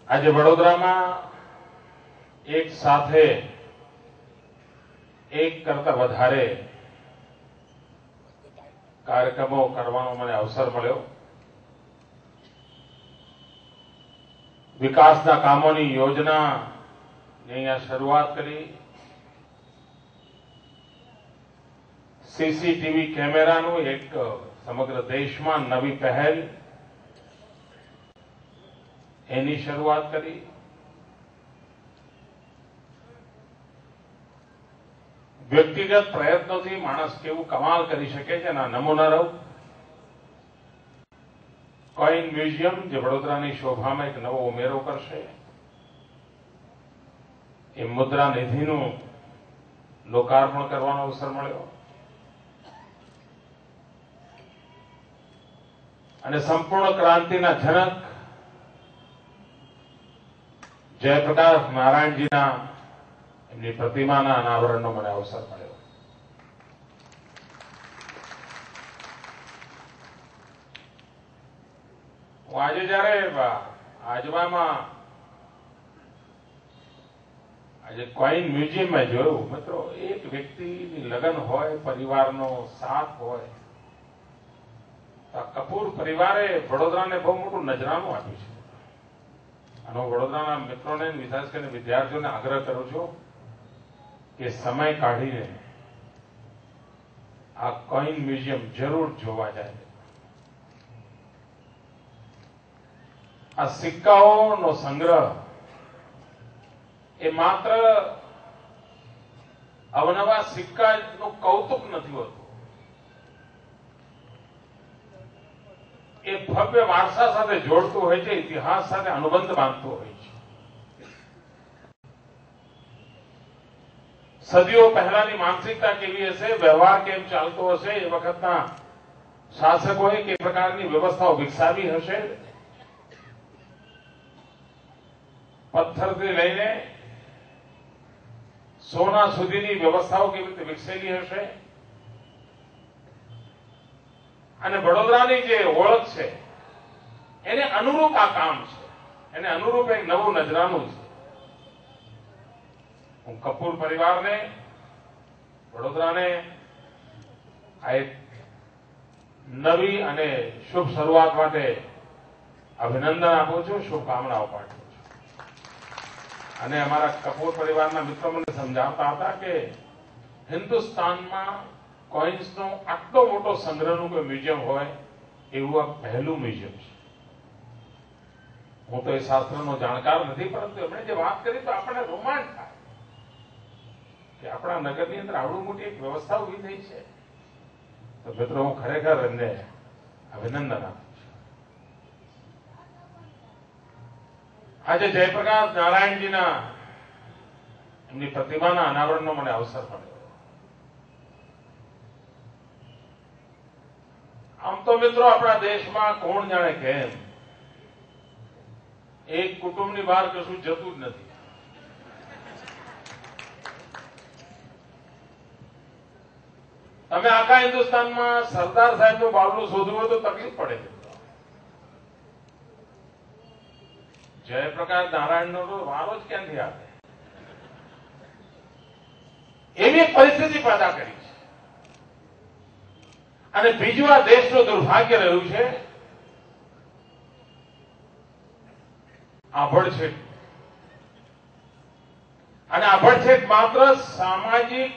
આજે વડોદરામાં એક સાથે એક કરતા વધારે કાર્યક્રમો કરવાનો મને અવસર મળ્યો. વિકાસના કામોની યોજનાની અહીંયા શરૂઆત કરી. સીસીટીવી કેમેરાનું એક સમગ્ર દેશમાં નવી પહેલ એની શરૂઆત કરી. વ્યક્તિગત પ્રયત્નોથી માણસ કેવું કમાલ કરી શકે છે એના નમૂના રહું. કોઈન મ્યુઝિયમ જે વડોદરાની શોભામાં એક નવો ઉમેરો કરશે. એ મુદ્રા નિધિનું લોકાર્પણ કરવાનો અવસર મળ્યો. અને સંપૂર્ણ ક્રાંતિના જનક જયપ્રકાશ નારાયણજીના એમની પ્રતિમાના અનાવરણનો મને અવસર મળ્યો. હું આજે જયારે આજવામાં આજે કોઈન મ્યુઝિયમમાં જોયું મિત્રો, એક વ્યક્તિની લગ્ન હોય, પરિવારનો સાથ હોય. કપૂર પરિવારે વડોદરાને બહુ મોટું નજરાનું આપ્યું છે. અને હું વડોદરાના મિત્રોને વિશેષ કરીને વિદ્યાર્થીઓને આગ્રહ કરું છું કે સમય કાઢીને આ કોઈન મ્યુઝિયમ જરૂર જોવા જાય. આ સિક્કાઓનો સંગ્રહ એ માત્ર અવનવા સિક્કાનું કૌતુક નથી હોતું. એ ભવ્ય વારસા સાથે જોડતું હોય છે, ઇતિહાસ સાથે અનુબંધ બાંધતું હોય છે. સદીઓ પહેલાની માનસિકતા કેવી હશે, વ્યવહાર કેમ ચાલતો હશે, એ વખતના શાસકોએ કે પ્રકારની વ્યવસ્થાઓ વિકસાવી હશે. પથ્થરથી લઈને સોના સુધીની વ્યવસ્થાઓ કેવી રીતે વિકસેલી હશે. અને વડોદરાની જે ઓળખ છે એને અનુરૂપ આ કામ છે, એને અનુરૂપ એક નવું નજરાનું છે. હું કપૂર પરિવારને, વડોદરાને આ એક નવી અને શુભ શરૂઆત માટે અભિનંદન આપું છું, શુભકામનાઓ પાઠવું છું. અને અમારા કપૂર પરિવારના મિત્રો મને સમજાવતા હતા કે હિન્દુસ્તાનમાં કોઈન્સનો આટલો મોટો સંગ્રહનું કોઈ મ્યુઝિયમ હોય એવું આ પહેલું મ્યુઝિયમ છે. હું તો એ શાસ્ત્રનો જાણકાર નથી, પરંતુ એમણે જે વાત કરી તો આપણને રોમાંચ થાય કે આપણા નગરની અંદર આવડું મોટી એક વ્યવસ્થા ઉભી થઈ છે. તો મિત્રો, હું ખરેખર એમને અભિનંદન આપું છું. આજે જયપ્રકાશ નારાયણજીના એમની પ્રતિમાના અનાવરણનો મને અવસર મળ્યો. આમ તો મિત્રો, આપણા દેશમાં કોણ જાણે કેમ એક કુટુંબની બહાર કશું જતું જ નથી. તમે આખા હિન્દુસ્તાનમાં સરદાર સાહેબનું બાવલું શોધવું હોય તો તકલીફ પડે છે. જયપ્રકાશ નારાયણનો વારો જ ક્યાંથી આવે? એવી પરિસ્થિતિ પેદા કરી છે. અને બીજું, આ દેશનું દુર્ભાગ્ય રહ્યું છે આભડછેટ. અને આભડછેટ માત્ર સામાજિક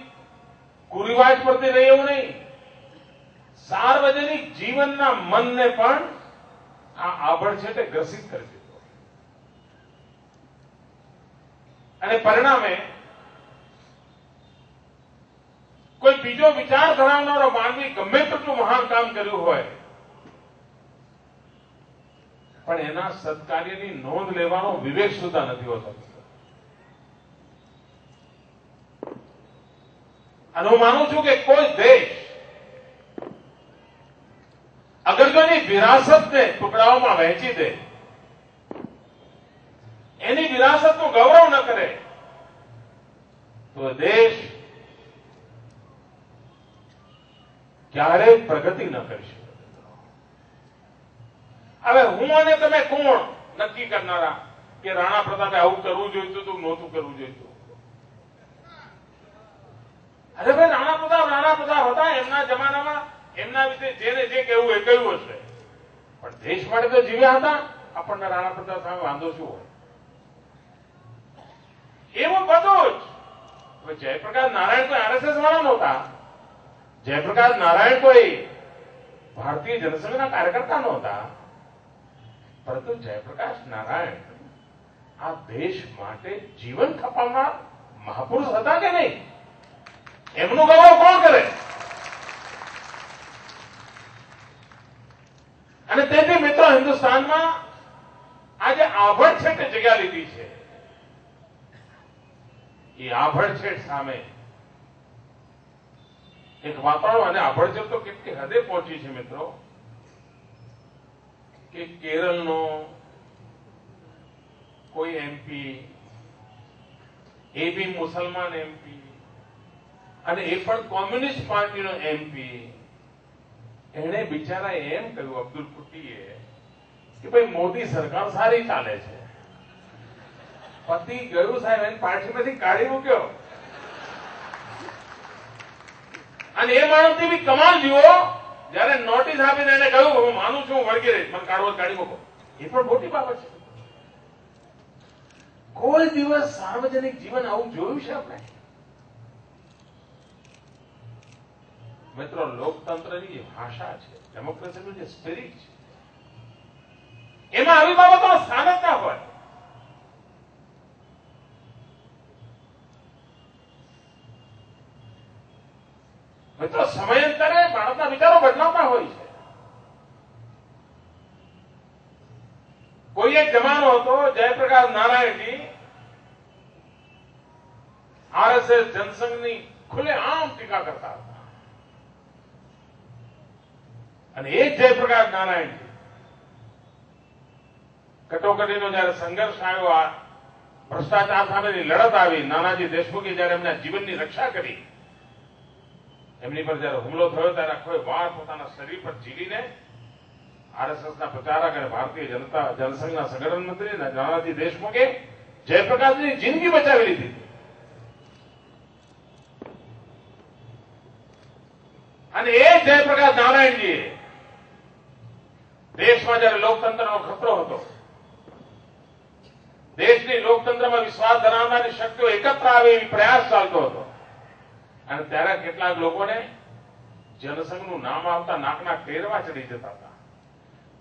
કુરિવાજ પરથી રહી એવું નહીં, સાર્વજનિક જીવનના મનને પણ આ આભડછેટે ગ્રસિત કરી દીધો. અને પરિણામે કોઈ બીજો વિચાર ધરાવનારો માનવી ગમે તેટલું મહાન કામ કર્યું હોય પણ એના સત્કાર્યની નોંધ લેવાનો વિવેક સુધા નથી હોતો. અને હું માનું છું કે કોઈ દેશ અગર જો એની વિરાસતને ટુકડાઓમાં વહેંચી દે, એની વિરાસતનું ગૌરવ ન કરે, તો દેશ ક્યારેય પ્રગતિ ન કરી શકે. હવે હું અને તમે કોણ નક્કી કરનારા કે રાણા પ્રતાપે આવું કરવું જોઈતું હતું, નહોતું કરવું જોઈતું. અરે ભાઈ, રાણા પ્રતાપ હતા, એમના જમાનામાં એમના વિશે જેને જે કહેવું એ કહ્યું હશે, પણ દેશ માટે તો જીવ્યા હતા. આપણને રાણા પ્રતાપ સામે વાંધો શું હોય? એવું બધું જ. હવે જયપ્રકાશ નારાયણ કોઈ આરએસએસ વાળા નહોતા. જયપ્રકાશ નારાયણ કોઈ ભારતીય જનસંઘના કાર્યકર્તા નહોતા. પરંતુ જયપ્રકાશ નારાયણ આ દેશ માટે જીવન ખપાવનાર મહાપુરુષ હતા કે નહીં? એમનું ગૌરવ કોણ કરે? અને તેથી મિત્રો, હિન્દુસ્તાનમાં આજે આભડછેટ જગ્યા લીધી છે. એ આભડછેટ સામે એક વાતાવરણ, અને આભડછેટ તો કેટલી હદે પહોંચી છે મિત્રો, કે કેરળનો કોઈ એમપી, એ બી મુસલમાન એમપી, અને એ પણ કોમ્યુનિસ્ટ પાર્ટીનો એમપી, એણે બિચારા એમ કહ્યું, અબ્દુલ કુટ્ટીએ, કે ભાઈ મોદી સરકાર સારી ચાલે છે. પતિ ગયું સાહેબ, એની પાર્ટીમાંથી કાઢી મૂક્યો. અને એ માણસની બી કમાલ જુઓ, જયારે નોટિસ આપીને એને કહ્યું હું માનું છું, હું વળગી રહીશ, મને કાઢી મૂકો. એ પણ મોટી બાબત છે. કોઈ દિવસ સાર્વજનિક જીવન આવું જોયું છે આપણે? મિત્રો, લોકતંત્રની જે ભાષા છે, ડેમોક્રેસીનું જે સ્પિરિટ છે, એમાં આવી બાબતોમાં સ્થાન જ ના હોય. મિત્રો, સમયાંતરે ભારતના વિચારો બદલાતા હોય છે. કોઈ એક જમાનો હતો, જયપ્રકાશ નારાયણજી આરએસએસ જનસંઘની ખુલ્લેઆમ ટીકા કરતા હતા. અને એ જ જયપ્રકાશ નારાયણજી કટોકટીનો જયારે સંઘર્ષ આવ્યો, આ ભ્રષ્ટાચાર સામેની લડત આવી, નાનાજી દેશમુખે જયારે એમના જીવનની રક્ષા કરી, એમની પર જયારે હુમલો થયો ત્યારે આખો વાર પોતાના શરીર પર ઝીલીને આરએસએસના પ્રચારક અને ભારતીય જનસંઘના સંગઠન મંત્રી નાનાજી દેશમુખે જયપ્રકાશની જિંદગી બચાવી લીધી. અને એ જયપ્રકાશ નારાયણજીએ દેશમાં જયારે લોકતંત્રનો ખતરો હતો, દેશની લોકતંત્રમાં વિશ્વાસ ધરાવનારી શક્તિઓ એકત્ર આવે એવી પ્રયાસ ચાલતો હતો, અને ત્યારે કેટલાક લોકોને જનસંઘનું નામ આવતા નાકના ટેરવા ચડી જતા હતા.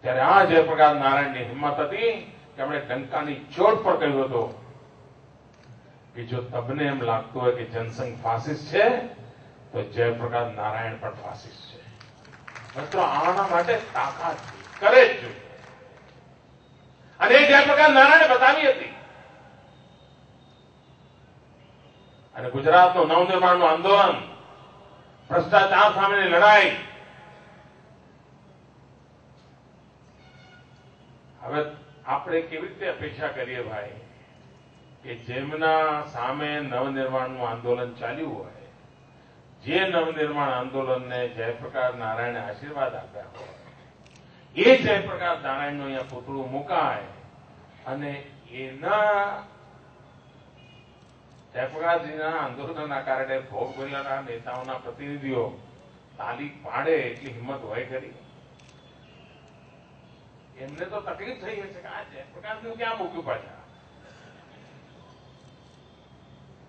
ત્યારે આ જયપ્રકાશ નારાયણની હિંમત હતી કે એમણે ડંકાની ચોટ પર કહ્યું હતું કે જો તમને એમ લાગતું હોય કે જનસંઘ ફાસિસ્ટ છે, તો જયપ્રકાશ નારાયણ પણ ફાસિસ્ટ છે. મિત્રો, આના માટે તાકાત કરે જ જોઈએ. અને એ જયપ્રકાશ નારાયણે બતાવી હતી. અને ગુજરાતનું નવનિર્માણનું આંદોલન, ભ્રષ્ટાચાર સામેની લડાઈ, હવે આપણે કેવી રીતે અપેક્ષા કરીએ ભાઈ કે જેમના સામે નવનિર્માણનું આંદોલન ચાલ્યું હોય, જે નવનિર્માણ આંદોલનને જયપ્રકાશ નારાયણે આશીર્વાદ આપ્યા હોય, એ જયપ્રકાશ નારાયણનું અહીંયા પૂતળું મુકાય અને એના જયપ્રકાશજીના આંદોલનના કારણે ભોગ બનેલા નેતાઓના પ્રતિનિધિઓ તાલી પાડે એટલી હિંમત હોય ખરી? એમને તો તકલીફ થઈ હશે કે આ જયપ્રકાશને ક્યાં મૂક્યું પાછા?